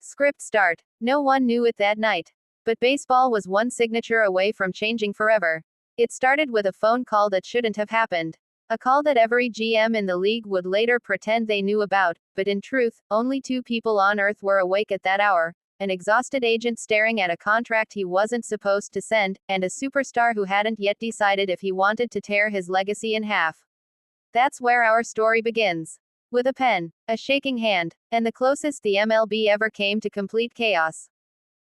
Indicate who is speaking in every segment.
Speaker 1: Script start. No one knew it that night. But baseball was one signature away from changing forever. It started with a phone call that shouldn't have happened. A call that every GM in the league would later pretend they knew about, but in truth, only two people on earth were awake at that hour: an exhausted agent staring at a contract he wasn't supposed to send, and a superstar who hadn't yet decided if he wanted to tear his legacy in half. That's where our story begins. With a pen, a shaking hand, and the closest the MLB ever came to complete chaos.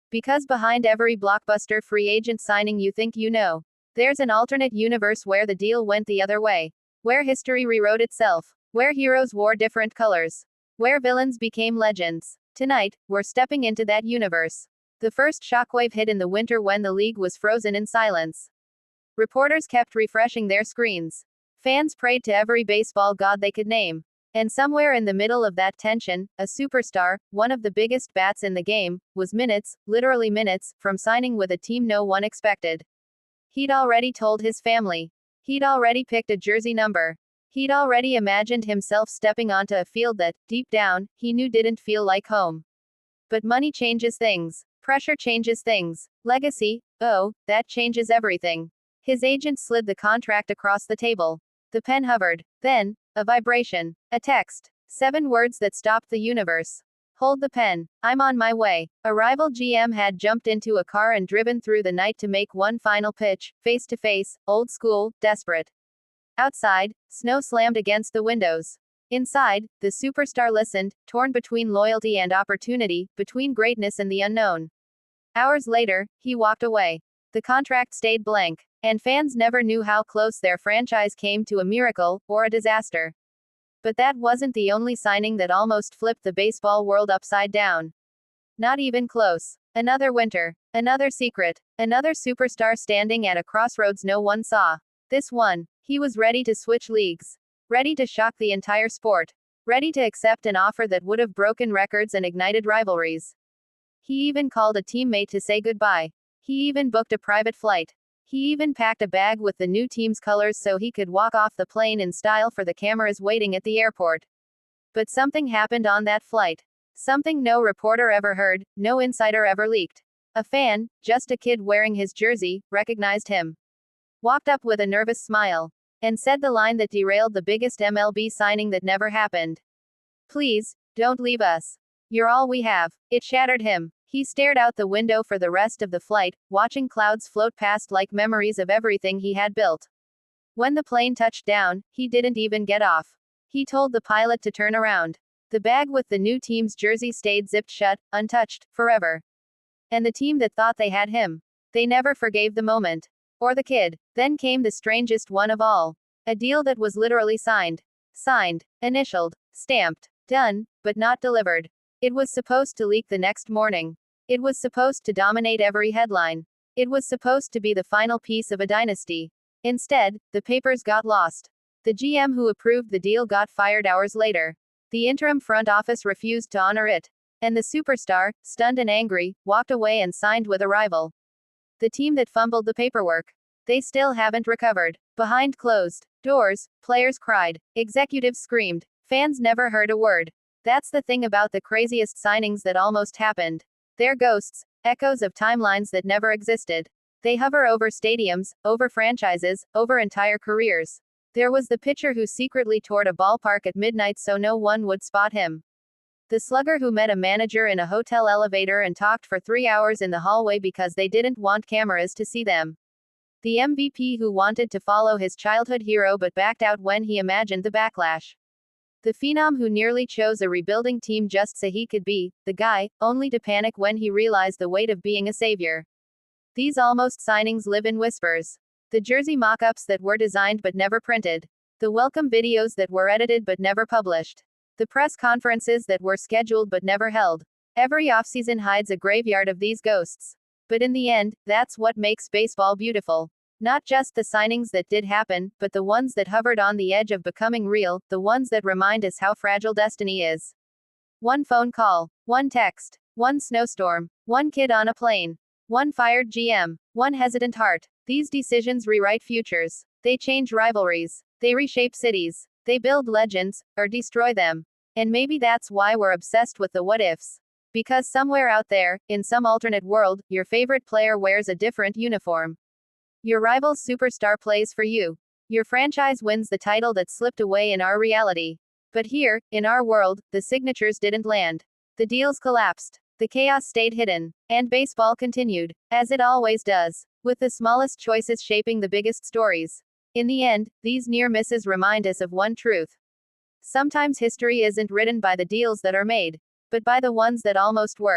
Speaker 1: Because behind every blockbuster free agent signing you think you know, there's an alternate universe where the deal went the other way. Where history rewrote itself. Where heroes wore different colors. Where villains became legends. Tonight, we're stepping into that universe. The first shockwave hit in the winter when the league was frozen in silence. Reporters kept refreshing their screens. Fans prayed to every baseball god they could name. And somewhere in the middle of that tension, a superstar, one of the biggest bats in the game, was minutes, literally minutes, from signing with a team no one expected. He'd already told his family. He'd already picked a jersey number. He'd already imagined himself stepping onto a field that, deep down, he knew didn't feel like home. But money changes things. Pressure changes things. Legacy, oh, that changes everything. His agent slid the contract across the table. The pen hovered. Then, a vibration. A text. 7 words that stopped the universe. Hold the pen. I'm on my way. A rival GM had jumped into a car and driven through the night to make one final pitch, face to face, old school, desperate. Outside, snow slammed against the windows. Inside, the superstar listened, torn between loyalty and opportunity, between greatness and the unknown. Hours later, he walked away. The contract stayed blank, and fans never knew how close their franchise came to a miracle, or a disaster. But that wasn't the only signing that almost flipped the baseball world upside down. Not even close. Another winter. Another secret. Another superstar standing at a crossroads no one saw. This one. He was ready to switch leagues. Ready to shock the entire sport. Ready to accept an offer that would have broken records and ignited rivalries. He even called a teammate to say goodbye. He even booked a private flight. He even packed a bag with the new team's colors so he could walk off the plane in style for the cameras waiting at the airport. But something happened on that flight. Something no reporter ever heard, no insider ever leaked. A fan, just a kid wearing his jersey, recognized him. Walked up with a nervous smile. And said the line that derailed the biggest MLB signing that never happened. Please, don't leave us. You're all we have. It shattered him. He stared out the window for the rest of the flight, watching clouds float past like memories of everything he had built. When the plane touched down, he didn't even get off. He told the pilot to turn around. The bag with the new team's jersey stayed zipped shut, untouched, forever. And the team that thought they had him. They never forgave the moment. Or the kid. Then came the strangest one of all. A deal that was literally signed. Signed. Initialed. Stamped. Done, but not delivered. It was supposed to leak the next morning. It was supposed to dominate every headline. It was supposed to be the final piece of a dynasty. Instead, the papers got lost. The GM who approved the deal got fired hours later. The interim front office refused to honor it. And the superstar, stunned and angry, walked away and signed with a rival. The team that fumbled the paperwork. They still haven't recovered. Behind closed doors, players cried. Executives screamed. Fans never heard a word. That's the thing about the craziest signings that almost happened. They're ghosts, echoes of timelines that never existed. They hover over stadiums, over franchises, over entire careers. There was the pitcher who secretly toured a ballpark at midnight so no one would spot him. The slugger who met a manager in a hotel elevator and talked for 3 hours in the hallway because they didn't want cameras to see them. The MVP who wanted to follow his childhood hero but backed out when he imagined the backlash. The phenom who nearly chose a rebuilding team just so he could be the guy, only to panic when he realized the weight of being a savior. These almost signings live in whispers. The jersey mock-ups that were designed but never printed. The welcome videos that were edited but never published. The press conferences that were scheduled but never held. Every offseason hides a graveyard of these ghosts. But in the end, that's what makes baseball beautiful. Not just the signings that did happen, but the ones that hovered on the edge of becoming real, the ones that remind us how fragile destiny is. One phone call, one text, one snowstorm, one kid on a plane, one fired GM, one hesitant heart. These decisions rewrite futures. They change rivalries. They reshape cities. They build legends, or destroy them. And maybe that's why we're obsessed with the what ifs. Because somewhere out there, in some alternate world, your favorite player wears a different uniform. Your rival's superstar plays for you. Your franchise wins the title that slipped away in our reality. But here, in our world, the signatures didn't land. The deals collapsed. The chaos stayed hidden. And baseball continued, as it always does, with the smallest choices shaping the biggest stories. In the end, these near misses remind us of one truth. Sometimes history isn't written by the deals that are made, but by the ones that almost were.